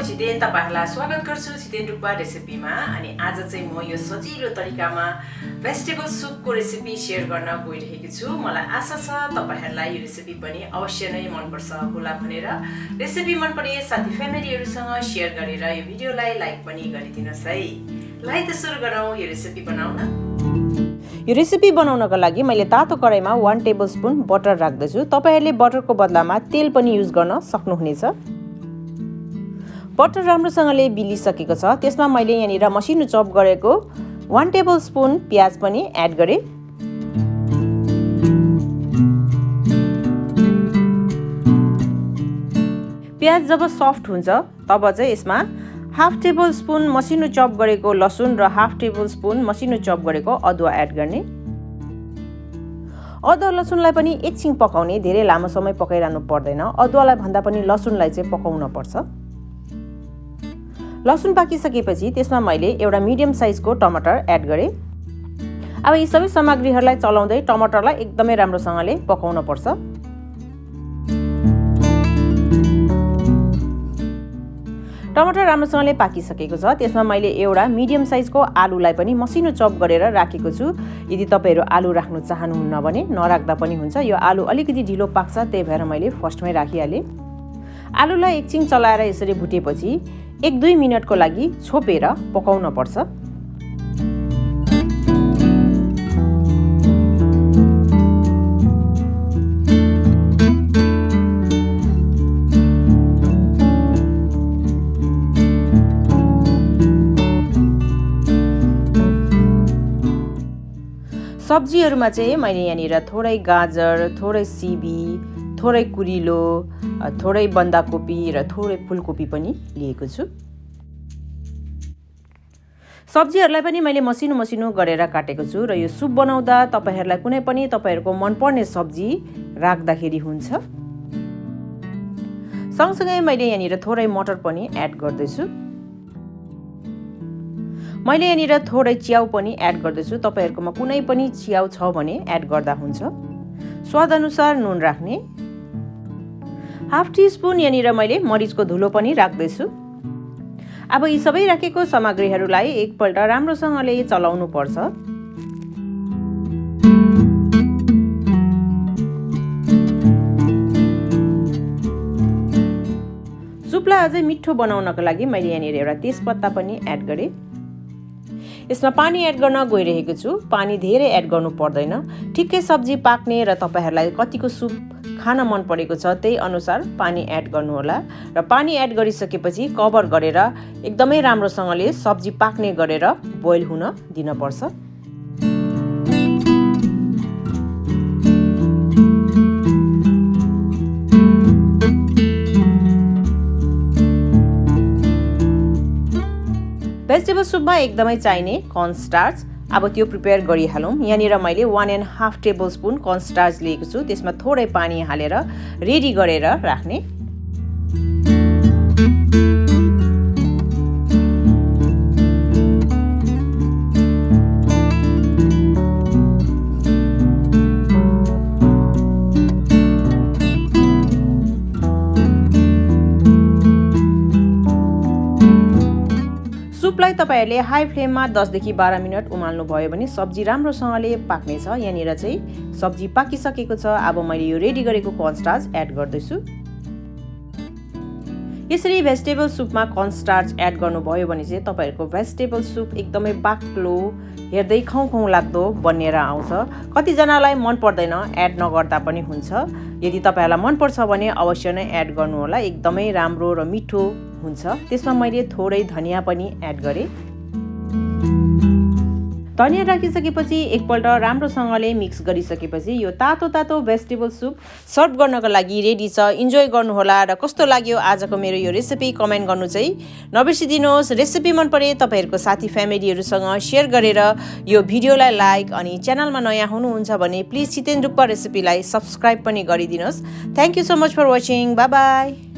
छितेन तपाईहरुलाई स्वागत गर्छु छितेन सुक्पा रेसिपीमा। अनि आज चाहिँ म यो सजिलो तरिकामा भेजिटेबल सुपको रेसिपी शेयर गर्न गइरहेको छु। मलाई आशा छ तपाईहरुलाई यो रेसिपी पनि अवश्य नै मन पर्छ होला भनेर। रेसिपी मन परे साथी फ्यामिलीहरुसँग शेयर गरेर यो भिडियोलाई लाइक पनि गरिदिनुस् है। लाइ त सुरु गरौँ यो रेसिपी बनाउन। यो रेसिपी बनाउनको लागि मैले तातो कराईमा 1 टेबलस्पुन बटर राख्दैछु। तपाईहरुले बटरको बदलामा तेल पनि युज गर्न सक्नुहुनेछ। बटर राम्रोसँगले बिलिसकेको छ। त्यसमा मैले यहाँनिर मसिनो चप गरेको 1 टेबलस्पुन प्याज पनि एड गरे। प्याज जब सफ्ट हुन्छ तब चाहिँ यसमा हाफ टेबलस्पुन मसिनो चप गरेको लसुन र हाफ टेबलस्पुन मसिनो चप गरेको अदुवा एड गर्ने। अदुवा लसुनलाई पनि एकछिन पकाउने, धेरै लामो समय पकाइरहनु पर्दैन। अदुवालाई भन्दा पनि लसुनलाई चाहिँ पकाउन पर्छ। लसुन पाकिसकेपछि त्यसमा मैले एउटा मिडियम साइजको टमाटर एड गरे। अब यी सबै सामग्रीहरूलाई चलाउँदै टमाटरलाई एकदमै राम्रोसँगले पकाउन पर्छ। टमाटर राम्रोसँगले पाकिसकेको छ। त्यसमा मैले एउटा मिडियम साइजको आलुलाई पनि मसिनो चप गरेर राखेको छु। यदि तपाईहरु आलु राख्नु चाहनुहुन्न भने नराख्दा पनि हुन्छ। यो आलु अलिकति ढिलो पाक्छ, त्यही भएर मैले फर्स्टमै राखिहाले। आलुलाई एकछिन चलाएर यसरी भुटेपछि 1-2 मिनेटको लागि छोपेर पकाउन पर्छ। सब्जीहरुमा चाहिँ मैले यहाँनिर थोरै गाजर, थोरै सिबी, थोरै कुरिलो, थोरै बन्दाकोपी र थोरै फूलकोपी पनि लिएको छु। सब्जीहरुलाई पनि मैले मसिनो मसिनो गरेर काटेको छु र यो सुप बनाउँदा तपाईहरुलाई कुनै पनि तपाईहरुको मनपर्ने सब्जी राख्दाखेरि हुन्छ। सँगसँगै मैले यहाँनिर थोरै मटर पनि एड गर्दैछु। मैले यहाँनिर थोरै च्याउ पनि एड गर्दैछु। तपाईहरुकोमा कुनै पनि च्याउ छ भने एड गर्दा हुन्छ। स्वाद अनुसार नुन राख्ने। हाफ टीस्पुन यहाँनिर मैले मरिचको धुलो पनि राख्दैछु। अब यी सबै राखेको सामग्रीहरूलाई एकपल्ट राम्रोसँगले चलाउनु पर्छ। सुपलाई अझै मिठो बनाउनको लागि मैले यहाँनिर एउटा तेजपत्ता पनि एड गरे। यसमा पानी एड गर्न गइरहेको छु। पानी धेरै एड गर्नु पर्दैन। ठिक्कै सब्जी पाक्ने र तपाईहरुलाई कतिको सुप खान मन परेको छ त्यही अनुसार पानी एड गर्नु होला। र पानी एड गरिसकेपछि कभर गरेर एकदमै राम्रोसँगले सब्जी पाक्ने गरेर बोइल हुन दिन पर्छ। भेजिटेबल सुपमा एकदमै चाहिने कर्न स्टार्च। अब त्यो प्रिपेयर गरिहालौँ। यहाँनिर मैले 1.5 टेबलस्पुन कर्न स्टार्च लिएको छु। त्यसमा थोरै पानी हालेर रेडी गरेर राख्ने। सुपलाई तपाईहरुले हाई फ्लेममा 10 देखि 12 मिनेट उमाल्नु भयो भने सब्जी राम्रोसँगले पाक्ने छ। यहाँनिर चाहिँ सब्जी पाकिसकेको छ। अब मैले यो रेडी गरेको कर्न स्टार्च एड गर्दैछु। यसरी भेजिटेबल सुपमा कर्न स्टार्च एड गर्नुभयो भने चाहिँ तपाईहरुको भेजिटेबल सुप एकदमै बाक्लो, हेर्दै खाउँ लाग्दो बनेर आउँछ। कतिजनालाई मन पर्दैन, एड नगर्दा पनि हुन्छ। यदि तपाईहरुलाई मन पर्छ भने अवश्य नै एड गर्नु होला। एकदमै राम्रो र मिठो हुन्छ। त्यसमा मैले थोरै धनिया पनि एड गरे। धनिया राखिसकेपछि एकपल्ट राम्रोसँगले मिक्स गरिसकेपछि यो तातो तातो भेजिटेबल सुप सर्भ गर्नको लागि रेडी छ। इन्जोय गर्नुहोला र कस्तो लाग्यो आजको मेरो यो रेसिपी कमेन्ट गर्नु चाहिँ नबिर्सिदिनुहोस्। रेसिपी मन परे तपाईहरुको साथी फ्यामिलीहरुसँग शेयर गरेर यो भिडियोलाई लाइक अनि च्यानलमा नयाँ हुनुहुन्छ भने प्लिज छितेन सुक्पा रेसिपीलाई सब्स्क्राइब पनि गरिदिनुहोस्। Thank you so much for watching. Bye by.